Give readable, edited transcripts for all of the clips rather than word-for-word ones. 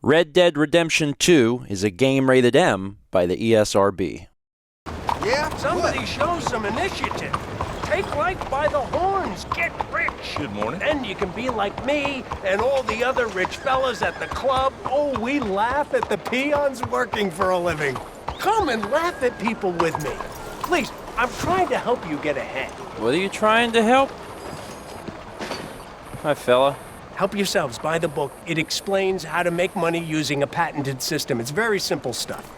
Red Dead Redemption 2 is a game rated M by the ESRB. Yeah? Somebody show some initiative. Take life by the horns. Get rich. Good morning. Then you can be like me and all the other rich fellas at the club. Oh, we laugh at the peons working for a living. Come and laugh at people with me. Please, I'm trying to help you get ahead. What are you trying to help? Hi, fella. Help yourselves. Buy the book. It explains how to make money using a patented system. It's very simple stuff.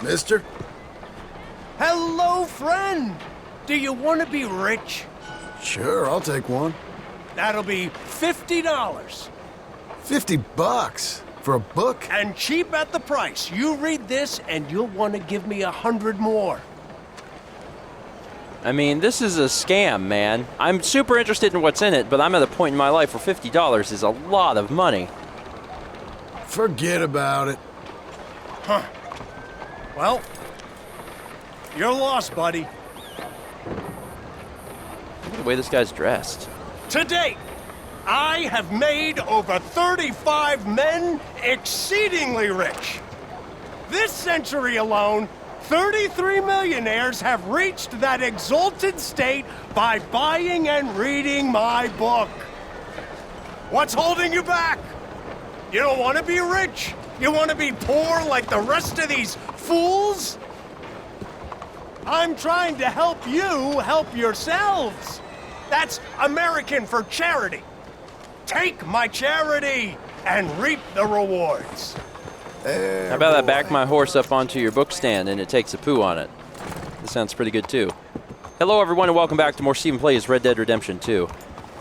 Mister? Hello, friend. Do you want to be rich? Sure, I'll take one. That'll be $50. $50 for a book? And cheap at the price. You read this and you'll want to give me 100 more. I mean, this is a scam, man. I'm super interested in what's in it, but I'm at a point in my life where $50 is a lot of money. Forget about it. Huh. Well, you're lost, buddy. Look at the way this guy's dressed. To date, I have made over 35 men exceedingly rich. This century alone, 33 millionaires have reached that exalted state by buying and reading my book. What's holding you back? You don't want to be rich? You want to be poor like the rest of these fools? I'm trying to help you help yourselves. That's American for charity. Take my charity and reap the rewards. How about I back my horse up onto your book stand and it takes a poo on it? This sounds pretty good, too. Hello, everyone, and welcome back to more Stephen Plays Red Dead Redemption 2.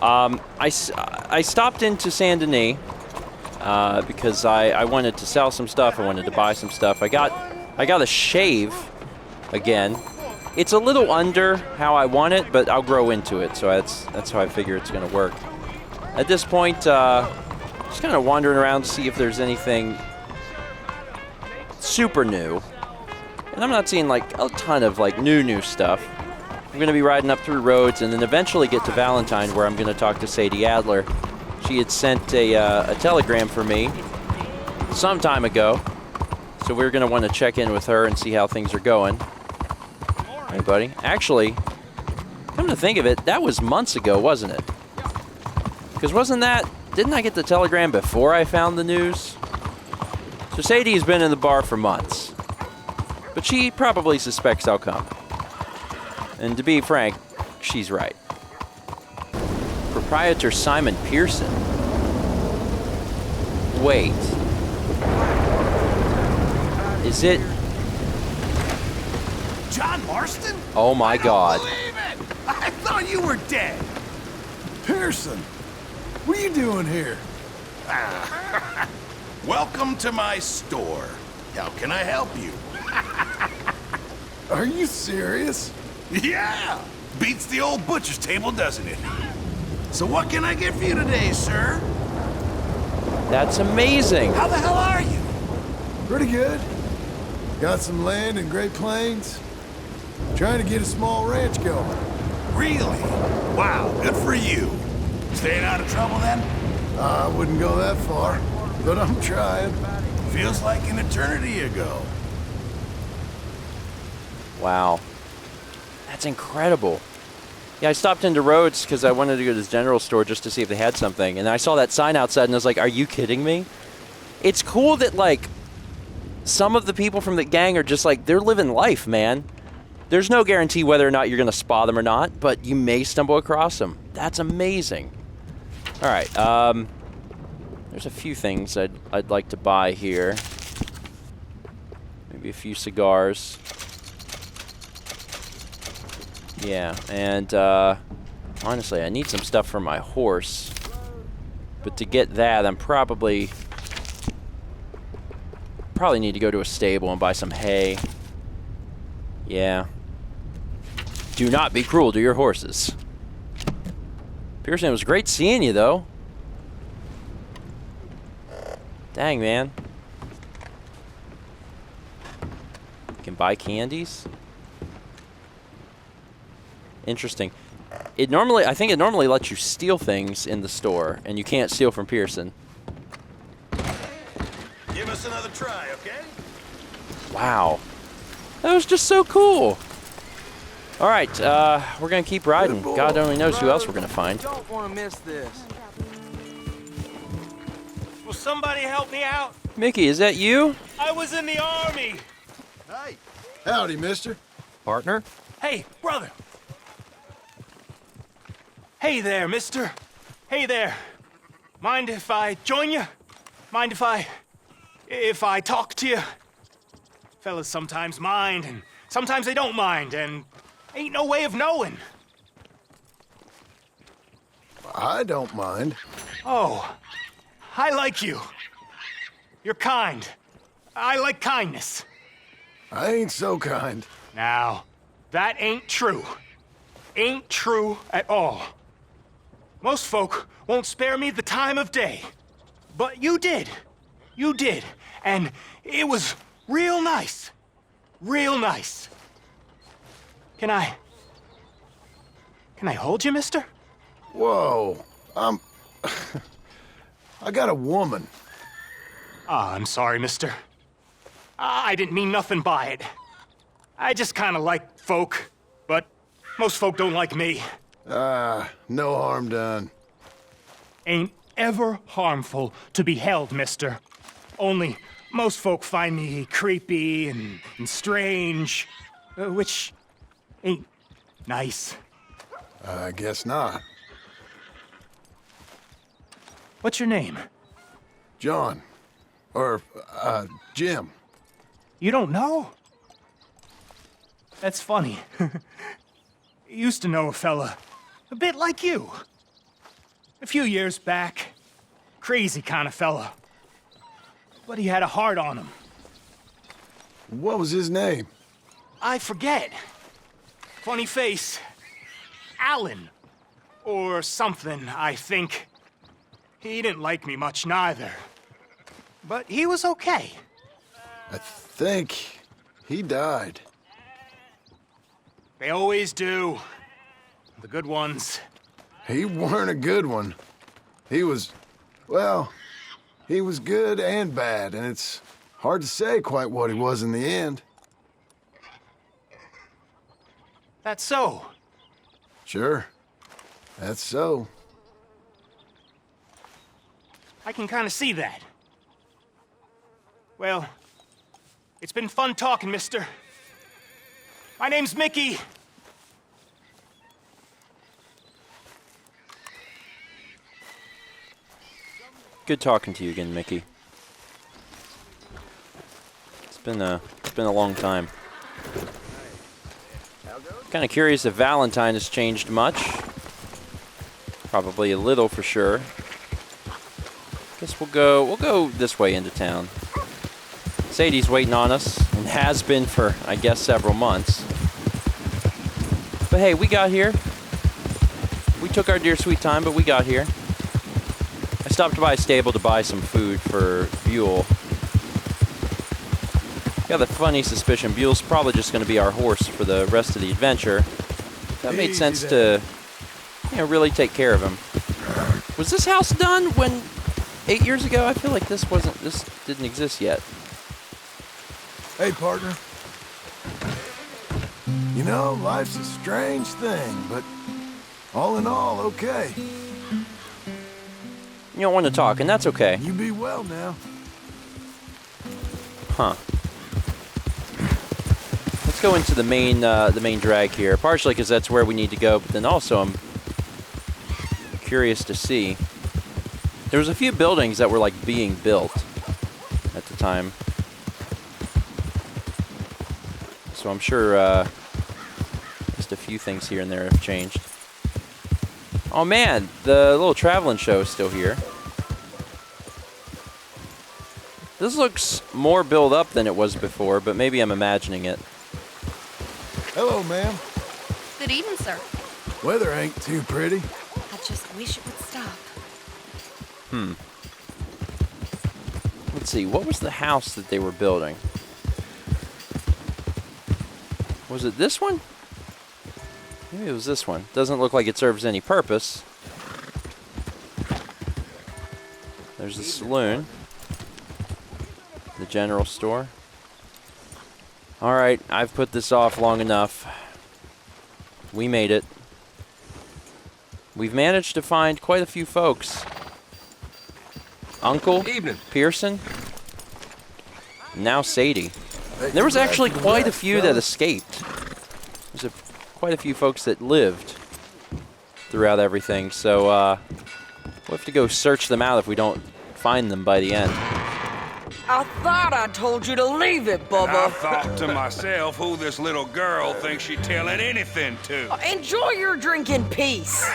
I stopped into Saint Denis because I wanted to sell some stuff. I wanted to buy some stuff. I got a shave again. It's a little under how I want it, but I'll grow into it, so that's how I figure it's going to work. At this point, just kind of wandering around to see if there's anything super new. And I'm not seeing like a ton of like new stuff. I'm going to be riding up through roads and then eventually get to Valentine, where I'm going to talk to Sadie Adler. She had sent a telegram for me some time ago, so we're going to want to check in with her and see how things are going. Hey, buddy. Actually, come to think of it, that was months ago, wasn't it? Because didn't I get the telegram before I found the news? So Sadie's been in the bar for months, but she probably suspects I'll come. And to be frank, she's right. Proprietor Simon Pearson. Wait. Is it? John Marston? Oh my God. I don't believe it! I thought you were dead. Pearson, what are you doing here? Welcome to my store. How can I help you? Are you serious? Yeah! Beats the old butcher's table, doesn't it? So what can I get for you today, sir? That's amazing. How the hell are you? Pretty good. Got some land in Great Plains. Trying to get a small ranch going. Really? Wow, good for you. Staying out of trouble then? I wouldn't go that far, but I'm trying. Feels like an eternity ago. Wow. That's incredible. Yeah, I stopped into Rhodes because I wanted to go to this general store just to see if they had something. And I saw that sign outside and I was like, are you kidding me? It's cool that, like, some of the people from the gang are just like, they're living life, man. There's no guarantee whether or not you're going to spot them or not, but you may stumble across them. That's amazing. All right. There's a few things I'd like to buy here. Maybe a few cigars. Yeah, and honestly, I need some stuff for my horse. But to get that, I'm probably need to go to a stable and buy some hay. Yeah. Do not be cruel to your horses. Pearson, it was great seeing you, though. Dang, man. You can buy candies? Interesting. I think it normally lets you steal things in the store, and you can't steal from Pearson. us another try, okay? Wow. That was just so cool. All right, we're going to keep riding. God only knows who else we're going to find. Don't want to miss this. Will somebody help me out? Mickey, is that you? I was in the army. Hey. Howdy, mister. Partner? Hey, brother. Hey there, mister. Hey there. Mind if I join you? Mind if I talk to you? Fellas sometimes mind, and sometimes they don't mind, and ain't no way of knowing. I don't mind. Oh, I like you. You're kind. I like kindness. I ain't so kind. Now, that ain't true. Ain't true at all. Most folk won't spare me the time of day. But you did. You did. And it was real nice. Real nice. Can I hold you, mister? Whoa. I got a woman. Ah, I'm sorry, mister. I didn't mean nothing by it. I just kind of like folk, but most folk don't like me. No harm done. Ain't ever harmful to be held, mister. Only most folk find me creepy and strange, which ain't nice. I guess not. What's your name? John. Or, Jim. You don't know? That's funny. Used to know a fella a bit like you. A few years back. Crazy kind of fella. But he had a heart on him. What was his name? I forget. Funny face. Alan. Or something, I think. He didn't like me much neither. But he was okay. I think he died. They always do. The good ones. He weren't a good one. He was, well, he was good and bad, and it's hard to say quite what he was in the end. That's so. Sure. That's so. I can kind of see that. Well, it's been fun talking, mister. My name's Mickey. Good talking to you again, Mickey. It's been a long time. Kind of curious if Valentine has changed much. Probably a little for sure. Guess we'll go this way into town. Sadie's waiting on us and has been for, I guess, several months. But hey, we got here. We took our dear sweet time, but we got here. I stopped by a stable to buy some food for Buell. Got the funny suspicion Buell's probably just going to be our horse for the rest of the adventure. That made sense to, really take care of him. Was this house done when 8 years ago? I feel like this didn't exist yet. Hey, partner. You know, life's a strange thing, but all in all, okay. You don't want to talk, and that's okay. You be well now. Huh. Let's go into the main drag here. Partially because that's where we need to go, but then also I'm curious to see. There was a few buildings that were like being built at the time, so I'm sure just a few things here and there have changed. Oh man, the little traveling show is still here. This looks more built up than it was before, but maybe I'm imagining it. Hello, ma'am. Good evening, sir. Weather ain't too pretty. I just wish it would stop. Let's see, what was the house that they were building? Was it this one? Maybe it was this one. Doesn't look like it serves any purpose. There's the saloon. The general store. All right, I've put this off long enough. We made it. We've managed to find quite a few folks. Uncle, Evening. Pearson, now Sadie. There was actually quite a few that escaped. There's quite a few folks that lived throughout everything, so we'll have to go search them out if we don't find them by the end. I thought I told you to leave it, I Bubba. thought to myself who this little girl thinks she telling anything to. Enjoy your drink in peace.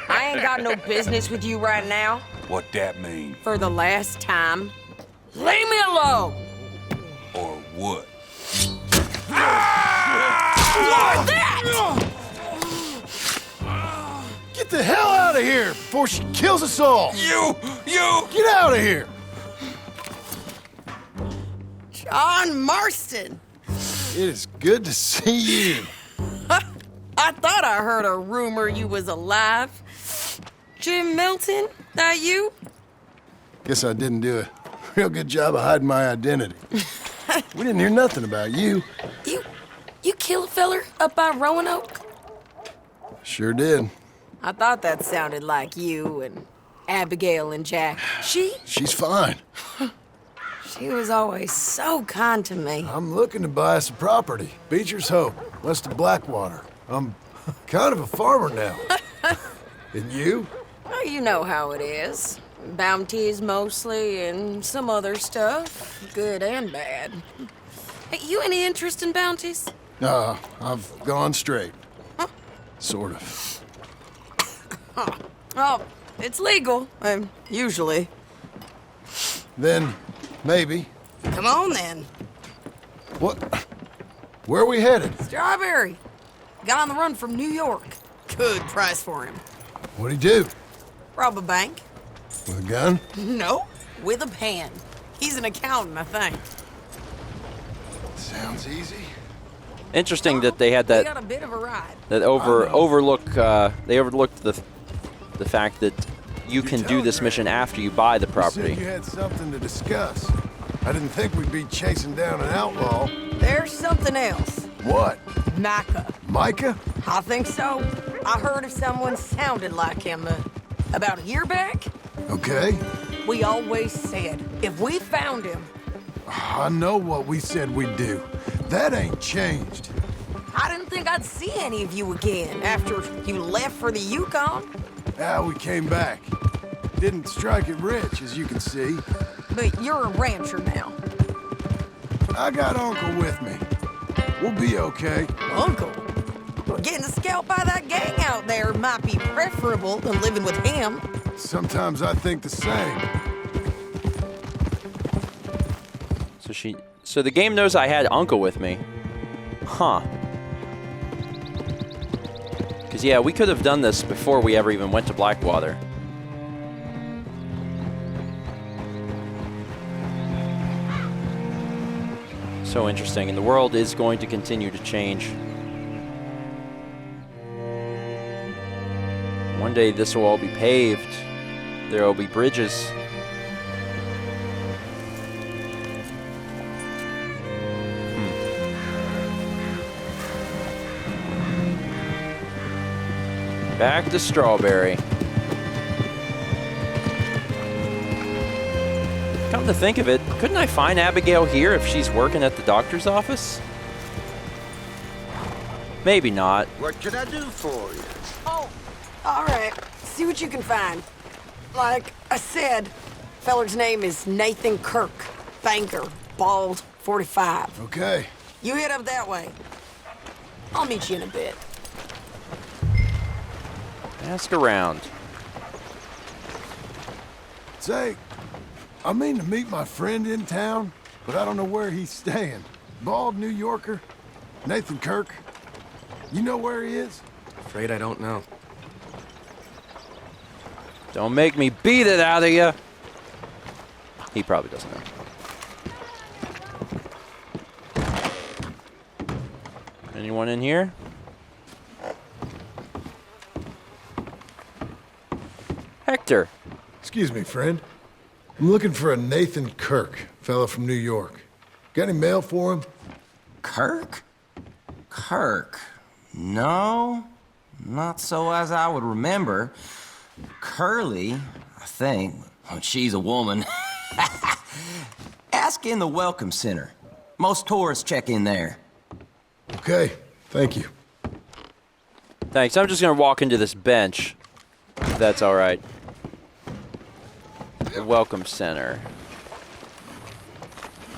I ain't got no business with you right now. What that mean? For the last time, leave me alone. Or what? What's that? Get the hell out of here before she kills us all! You! Get out of here! John Marston. It is good to see you. I thought I heard a rumor you was alive. Jim Milton, that you? Guess I didn't do a real good job of hiding my identity. We didn't hear nothing about you. You kill a feller up by Roanoke? Sure did. I thought that sounded like you and Abigail and Jack. She's fine. She was always so kind to me. I'm looking to buy us a property. Beecher's Hope, west of Blackwater. I'm kind of a farmer now. And you? Well, you know how it is. Bounties mostly and some other stuff, good and bad. Hey, you any interest in bounties? I've gone straight. Sort of. Oh, it's legal, usually. Then, maybe. Come on then. What? Where are we headed? Strawberry. Got on the run from New York. Good price for him. What'd he do? Rob a bank? With a gun? No, with a pen. He's an accountant, I think. Sounds easy. Interesting that they had We that got a bit of a ride. overlooked the fact that you can do this mission after you buy the You property. said you had something to discuss. I didn't think we'd be chasing down an outlaw. There's something else. What? Micah. Micah? I think so. I heard of someone sounded like him about a year back. Okay. We always said if we found him, I know what we said we'd do. That ain't changed. I didn't think I'd see any of you again after you left for the Yukon. We came back. Didn't strike it rich, as you can see. But you're a rancher now. I got Uncle with me. We'll be okay. Uncle? Getting scalped by that gang out there might be preferable than living with him. Sometimes I think the same. So the game knows I had Uncle with me. Huh. Because, yeah, we could have done this before we ever even went to Blackwater. So interesting, and the world is going to continue to change. One day this will all be paved. There will be bridges. Back to Strawberry. Come to think of it, couldn't I find Abigail here if she's working at the doctor's office? Maybe not. What can I do for you? Oh, all right. See what you can find. Like I said, feller's name is Nathan Kirk. Banker, bald, 45. Okay. You head up that way. I'll meet you in a bit. Ask around. Say, I mean to meet my friend in town, but I don't know where he's staying. Bald New Yorker, Nathan Kirk. You know where he is? Afraid I don't know. Don't make me beat it out of you. He probably doesn't know. Anyone in here? Hector. Excuse me, friend. I'm looking for a Nathan Kirk, fella from New York. Got any mail for him? Kirk? Kirk? No, not so as I would remember. Curly, I think. Oh, she's a woman. Ask in the Welcome Center. Most tourists check in there. Okay, thank you. Thanks. I'm just gonna walk into this bench, if that's all right. The Welcome Center.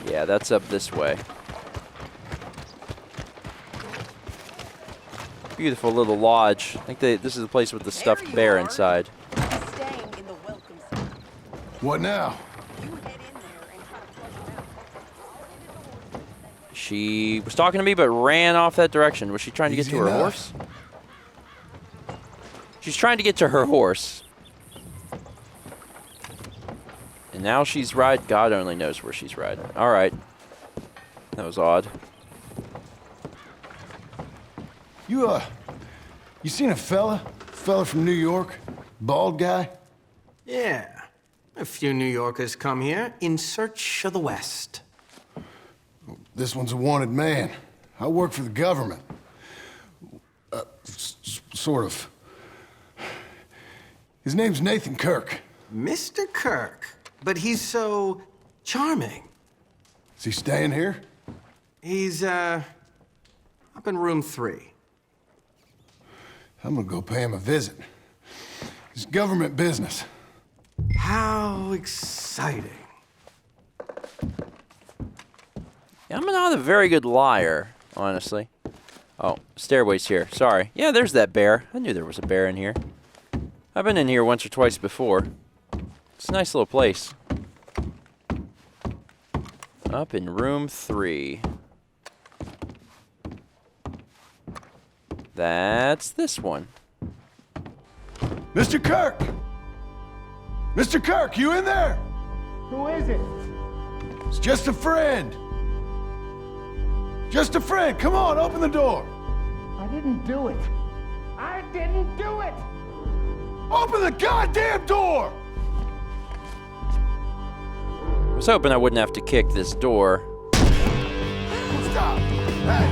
Yeah, that's up this way. Beautiful little lodge. I think this is the place with the stuffed bear inside. Staying in the welcome center. What now? You head in there and try to flush him out. She was talking to me, but ran off that direction. Was she trying to get to her horse? She's trying to get to her horse. And now she's riding. God only knows where she's riding. All right. That was odd. You seen a fella? Fella from New York? Bald guy? Yeah. A few New Yorkers come here in search of the West. This one's a wanted man. I work for the government. Sort of. His name's Nathan Kirk. Mr. Kirk. But he's so charming. Is he staying here? He's, up in room 3. I'm gonna go pay him a visit. It's government business. How exciting. Yeah, I'm not a very good liar, honestly. Oh, stairway's here. Sorry. Yeah, there's that bear. I knew there was a bear in here. I've been in here once or twice before. It's a nice little place. Up in room 3. That's this one. Mr. Kirk! Mr. Kirk, you in there? Who is it? It's just a friend. Just a friend. Come on, open the door. I didn't do it. I didn't do it! Open the goddamn door! I was hoping I wouldn't have to kick this door. Stop! Hey,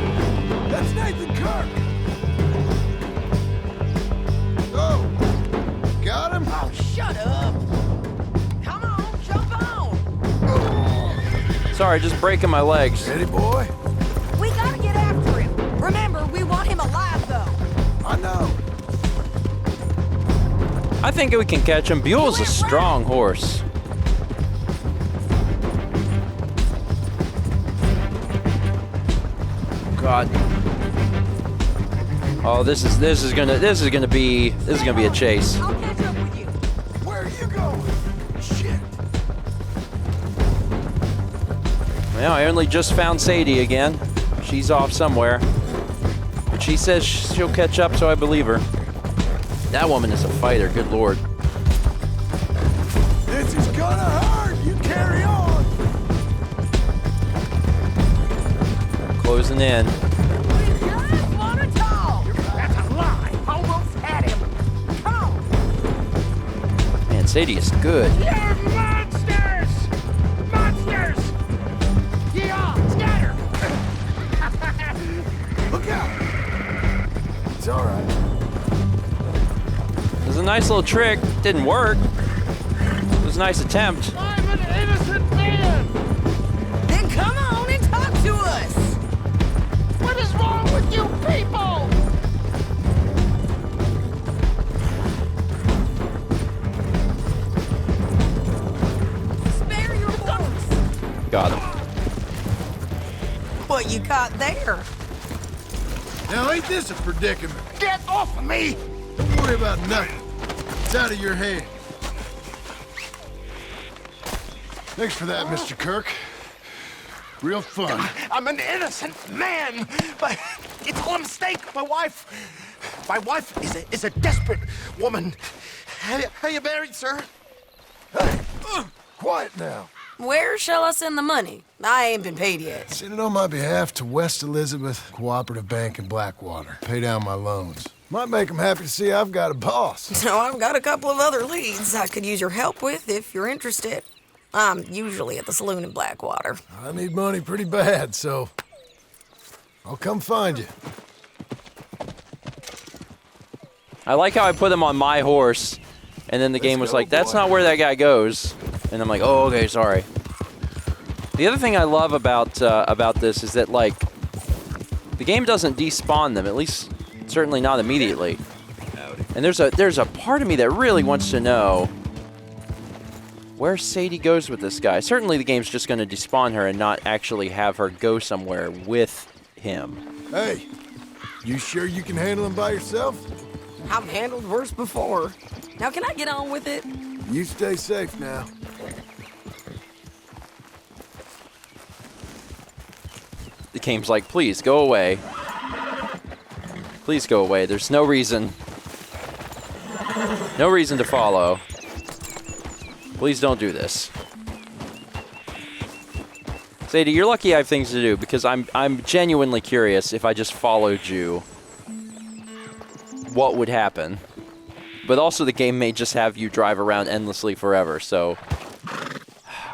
that's Nathan Kirk! Oh, got him? Oh, shut up! Come on, jump on! Sorry, just breaking my legs. Ready, boy? We gotta get after him. Remember, we want him alive, though. I know. I think we can catch him. Buell's a strong horse. God. Oh, this is gonna be a chase. I'll catch up with you. Where are you going? Shit. Well, I only just found Sadie again. She's off somewhere. But she says she'll catch up, so I believe her. That woman is a fighter, good lord. This is gonna hurt. You carry on. Closing in. Your ass wanna talk! That's a lie! Almost had him! Come on! Man, Sadie is good. You're monsters! Monsters! Yeah, scatter! Look out. It's all right. It was a nice little trick. Didn't work. It was a nice attempt. I'm an innocent man! Then come on and talk to us! What is wrong with you people? Spare your horse! Got him. What you caught there? Now, ain't this a predicament? Get off of me! Don't worry about nothing. It's out of your head. Thanks for that, Mr. Kirk. Real fun. I'm an innocent man, but it's all a mistake. My wife is a desperate woman. Are you married, sir? Hey, quiet now. Where shall I send the money? I ain't been paid yet. Send it on my behalf to West Elizabeth Cooperative Bank in Blackwater. Pay down my loans. Might make them happy to see I've got a boss. So I've got a couple of other leads I could use your help with if you're interested. I'm usually at the saloon in Blackwater. I need money pretty bad, so I'll come find you. I like how I put him on my horse, and then the game was go, like, that's boy. not where that guy goes. And I'm like, oh, okay, sorry. The other thing I love about this is that, like, the game doesn't despawn them, at least certainly not immediately. And there's a part of me that really wants to know where Sadie goes with this guy. Certainly the game's just going to despawn her and not actually have her go somewhere with him. Hey, you sure you can handle him by yourself? I've handled worse before. Now can I get on with it? You stay safe now. The game's like, please, go away. Please go away. There's no reason. No reason to follow. Please don't do this. Sadie, you're lucky I have things to do, because I'm genuinely curious if I just followed you, what would happen. But also the game may just have you drive around endlessly forever, so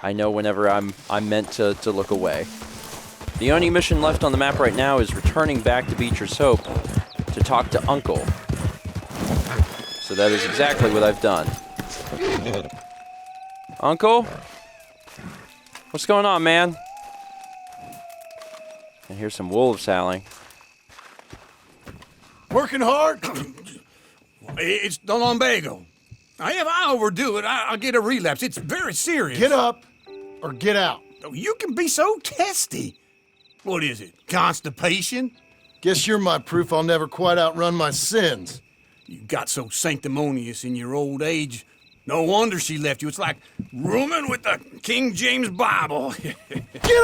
I know whenever I'm meant to look away. The only mission left on the map right now is returning back to Beecher's Hope to talk to Uncle. So that is exactly what I've done. Uncle? What's going on, man? I hear some wolves howling. Working hard? It's the lumbago. If I overdo it, I'll get a relapse. It's very serious. Get up or get out. Oh, you can be so testy. What is it, constipation? Guess you're my proof I'll never quite outrun my sins. You got so sanctimonious in your old age. No wonder she left you. It's like rooming with the King James Bible. Get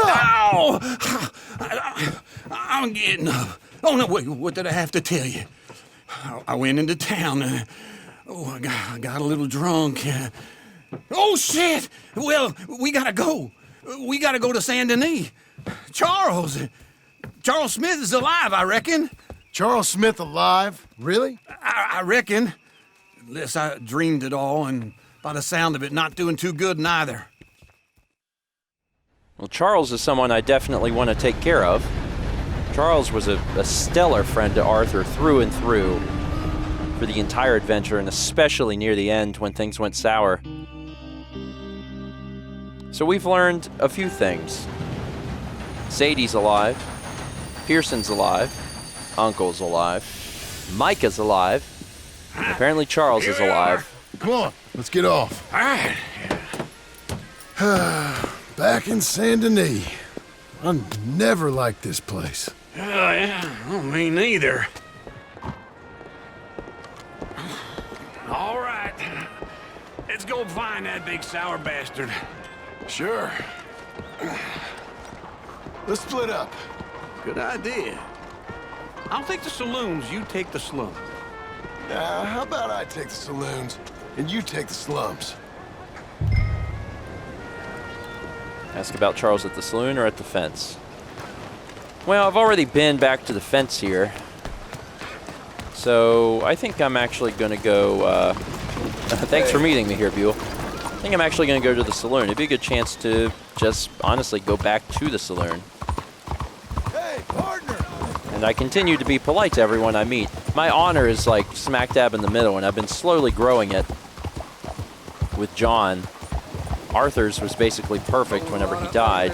up! Ow! I'm getting up. Oh, no, wait, what did I have to tell you? I went into town. I got a little drunk. Oh, shit! Well, we gotta go. We gotta go to Saint Denis. Charles Smith is alive, I reckon. Charles Smith alive? Really? I reckon. Unless I dreamed it all, and by the sound of it, not doing too good neither. Well, Charles is someone I definitely want to take care of. Charles was a stellar friend to Arthur through and through for the entire adventure, and especially near the end when things went sour. So we've learned a few things. Sadie's alive. Pearson's alive. Uncle's alive. Micah's alive. And apparently Charles is alive. Come on, let's get off. All right. Back in Saint Denis. I never liked this place. Yeah, well, me neither. All right. Let's go find that big sour bastard. Sure. Let's split up. Good idea. I'll take the saloons, you take the slums. How about I take the saloons and you take the slums? Ask about Charles at the saloon or at the fence? Well, I've already been back to the fence here. So I think I'm actually going to go... thanks for meeting me here, Buell. I think I'm actually going to go to the saloon. It'd be a good chance to just honestly go back to the saloon. Hey, partner! And I continue to be polite to everyone I meet. My honor is like smack dab in the middle, and I've been slowly growing it with John. Arthur's was basically perfect whenever he died.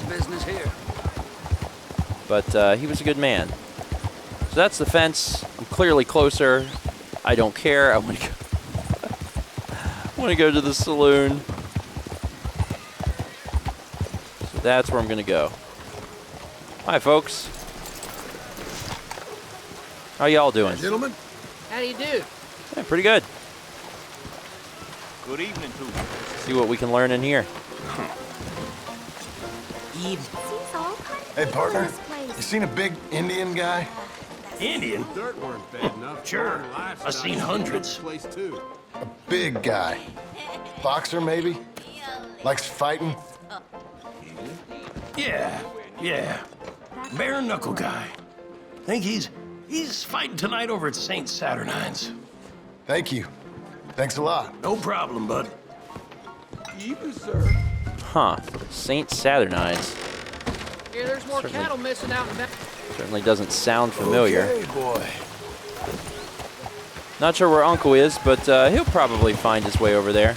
But he was a good man. So that's the fence. I'm clearly closer. I don't care. I want to go. I want to go to the saloon. So that's where I'm going to go. Hi, folks. How y'all doing? Gentlemen? How do you do? Yeah, pretty good. Good evening to you. See what we can learn in here. Hey, partner. You seen a big Indian guy? Indian? Dirt weren't bad enough. Sure. I've seen hundreds. Place too. Big guy. Boxer, maybe? Likes fighting? Yeah. Bare knuckle guy. Think he's fighting tonight over at St. Saturnine's. Thank you. Thanks a lot. No problem, bud. You, sir. Huh. St. Saturnine's. Here, there's more cattle missing out in that. Certainly doesn't sound familiar. Okay, boy. Not sure where Uncle is, but he'll probably find his way over there.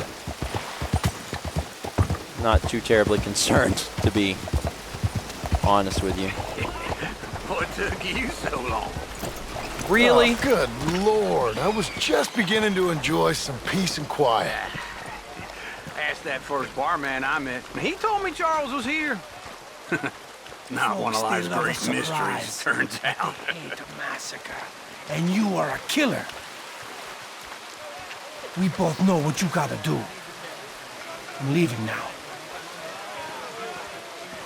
Not too terribly concerned, to be honest with you. What took you so long? Really? Oh, good Lord. I was just beginning to enjoy some peace and quiet. Asked that first barman I met. He told me Charles was here. Not one of life's great mysteries, turns out. Hate a massacre, and you are a killer. We both know what you gotta do. I'm leaving now.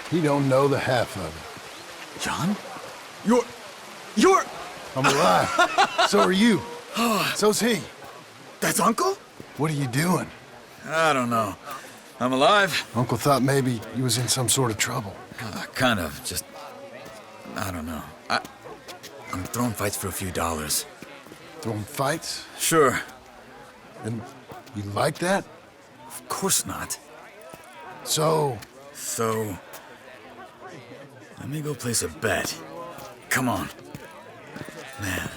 He don't know the half of it. John? You're... I'm alive. So are you. So's he. That's Uncle? What are you doing? I don't know. I'm alive. Uncle thought maybe you was in some sort of trouble. Kind of. Just... I don't know. I'm throwing fights for a few dollars. Throwing fights? Sure. And you like that? Of course not. So... Let me go place a bet. Come on. Man,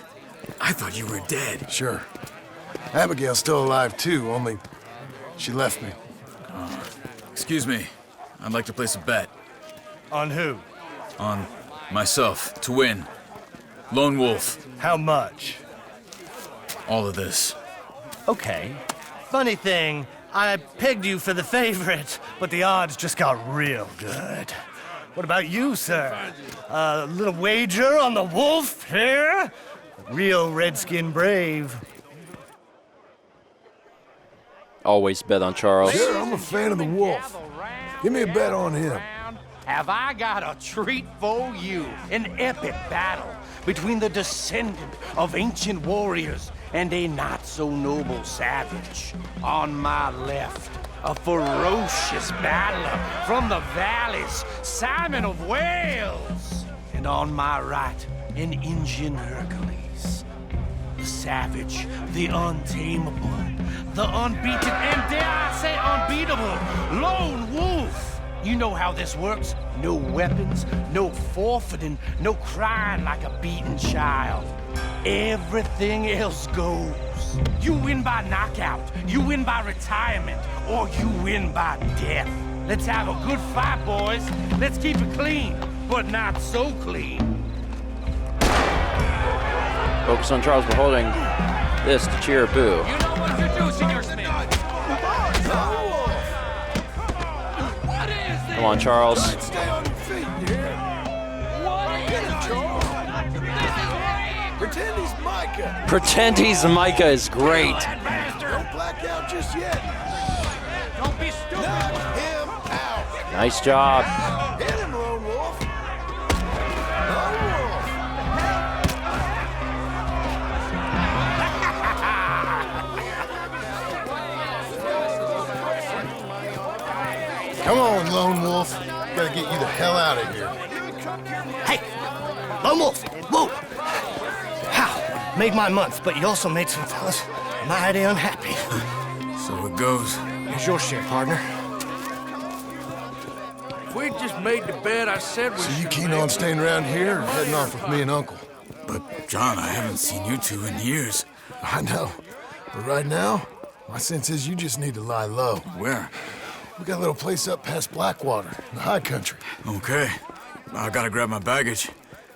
I thought you were dead. Sure. Abigail's still alive, too, only she left me. Excuse me. I'd like to place a bet. On who? On myself, to win. Lone Wolf. How much? All of this. Okay. Funny thing, I pegged you for the favorite, but the odds just got real good. What about you, sir? A little wager on the wolf here? Real redskin brave. Always bet on Charles. Sure, I'm a fan of the wolf. Give me a bet on him. Have I got a treat for you? An epic battle between the descendant of ancient warriors and a not-so-noble savage. On my left, a ferocious battler from the valleys, Simon of Wales. And on my right, an Indian Hercules. The savage, the untamable, the unbeaten, and dare I say unbeatable, Lone Wolf. You know how this works. No weapons, no forfeiting, no crying like a beaten child. Everything else goes. You win by knockout, you win by retirement, or you win by death. Let's have a good fight, boys. Let's keep it clean, but not so clean. Focus on Charles. We're holding this to cheer Boo. You know what you're doing, Senor Smith. What is this? Come on, Charles. Stay on your feet, you hear? What is this? This is rigged. Pretend he's Micah. Pretend he's Micah is great. Don't black out just yet. Don't be stupid. Knock him out. Nice job. Hit him, Lone Wolf. Lone Wolf. Come on, Lone Wolf. Gotta get you the hell out of here. Hey, Lone Wolf, whoa! How? Made my month, but you also made some fellas mighty unhappy. So it goes. Here's your share, partner. If we just made the bet I said we So you should keen make, on staying around here or heading off with me and Uncle? But, John, I haven't seen you two in years. I know. But right now, my sense is you just need to lie low. Where? We got a little place up past Blackwater, in the high country. Okay. I gotta grab my baggage.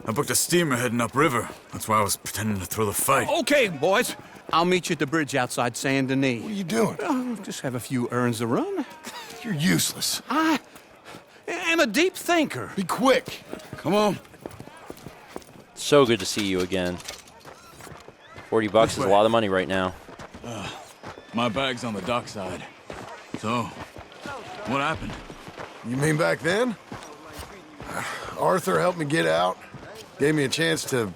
I booked a steamer heading upriver. That's why I was pretending to throw the fight. Okay, boys. I'll meet you at the bridge outside Saint Denis. What are you doing? Just have a few errands to run. You're useless. I am a deep thinker. Be quick. Come on. So good to see you again. $40 is a lot of money right now. My bag's on the dockside. So, what happened? You mean back then? Arthur helped me get out. Gave me a chance to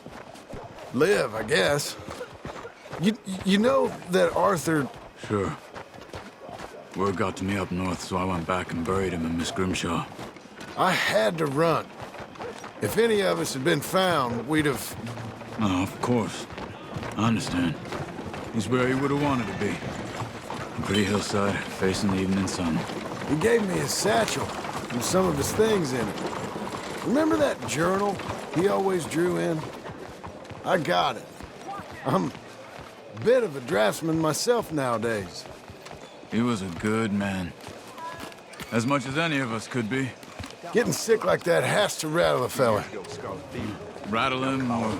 live, I guess. You know that Arthur... Sure. Word got to me up north, so I went back and buried him in Miss Grimshaw. I had to run. If any of us had been found, we'd have... Oh, of course. I understand. He's where he would have wanted to be. A pretty hillside, facing the evening sun. He gave me his satchel and some of his things in it. Remember that journal he always drew in? I got it. I'm a bit of a draftsman myself nowadays. He was a good man. As much as any of us could be. Getting sick like that has to rattle a fella. Rattle him or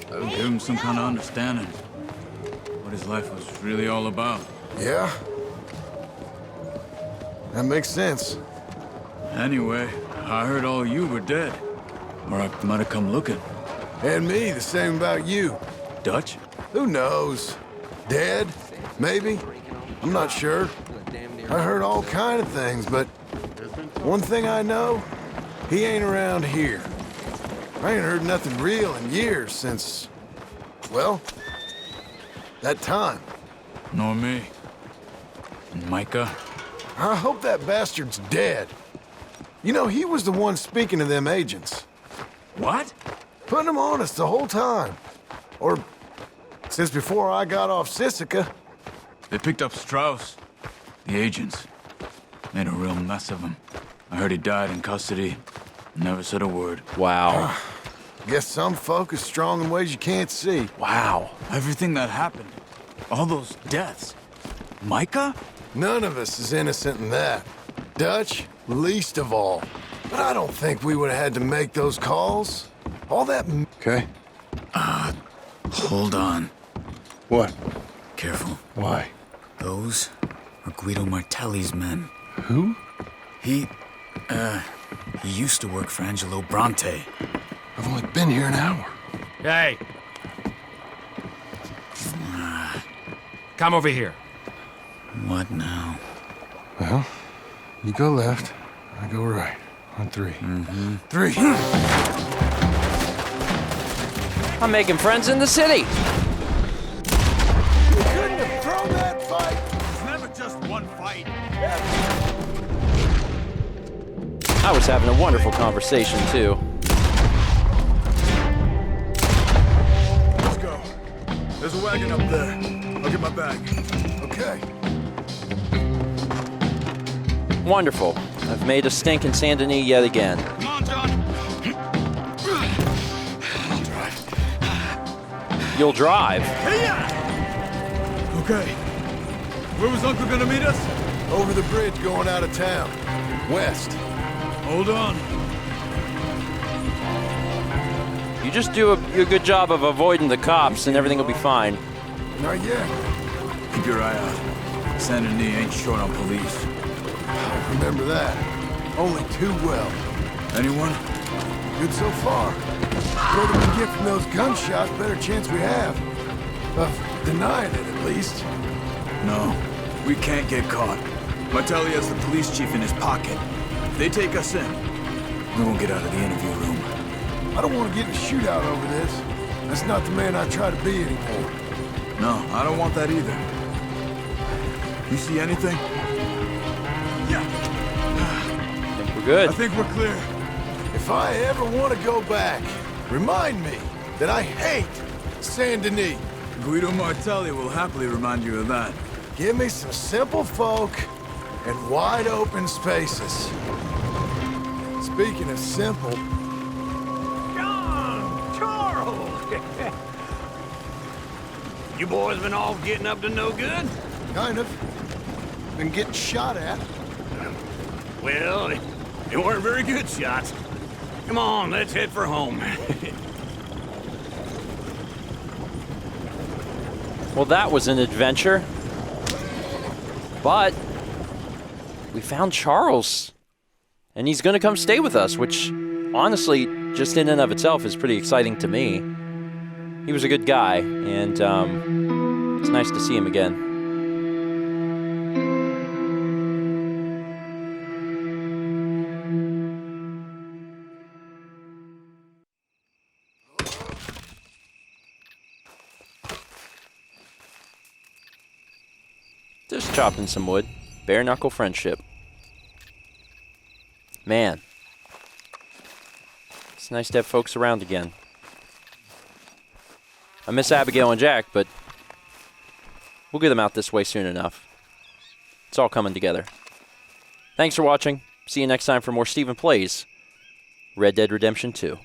give him some kind of understanding. What his life was really all about. Yeah? That makes sense. Anyway, I heard all you were dead. Or I might have come looking. And me, the same about you. Dutch? Who knows? Dead? Maybe? I'm not sure. I heard all kind of things, but one thing I know, he ain't around here. I ain't heard nothing real in years since, well, that time. Nor me. And Micah? I hope that bastard's dead. You know, he was the one speaking to them agents. What? Putting them on us the whole time. Or since before I got off Sisika. They picked up Strauss. The agents. Made a real mess of him. I heard he died in custody. Never said a word. Wow. Guess some folk is strong in ways you can't see. Wow. Everything that happened. All those deaths. Micah? None of us is innocent in that. Dutch, least of all. But I don't think we would have had to make those calls. All that... Okay. Hold on. What? Careful. Why? Those are Guido Martelli's men. Who? He used to work for Angelo Bronte. I've only been here an hour. Hey! Come over here. What now? Well, you go left, I go right. On three. Mm-hmm. 3. I'm making friends in the city. You couldn't have thrown that fight. It's never just one fight. I was having a wonderful conversation, too. Let's go. There's a wagon up there. I'll get my bag. Okay. Wonderful. I've made a stink in Saint Denis yet again. Come on, John. I'll drive. You'll drive? Okay. Where was Uncle gonna meet us? Over the bridge going out of town. West. Hold on. You just do a good job of avoiding the cops and everything will be fine. Not yet. Keep your eye out. Saint Denis ain't short on police. I remember that. Only too well. Anyone? Good so far. Further we get from those gunshots, better chance we have. Of denying it, at least. No, we can't get caught. Martelli has the police chief in his pocket. If they take us in, we won't get out of the interview room. I don't want to get in a shootout over this. That's not the man I try to be anymore. No, I don't want that either. You see anything? Yeah. I think we're good. I think we're clear. If I ever want to go back, remind me that I hate Saint Denis. Guido Martelli will happily remind you of that. Give me some simple folk and wide open spaces. Speaking of simple... John! Charles! You boys been all getting up to no good? Kind of. Been getting shot at. Well, they weren't very good shots. Come on, let's head for home. Well, that was an adventure. But we found Charles. And he's going to come stay with us, which honestly, just in and of itself, is pretty exciting to me. He was a good guy, and it's nice to see him again. Just chopping some wood. Bare knuckle friendship. Man. It's nice to have folks around again. I miss Abigail and Jack, but we'll get them out this way soon enough. It's all coming together. Thanks for watching. See you next time for more Stephen Plays Red Dead Redemption 2.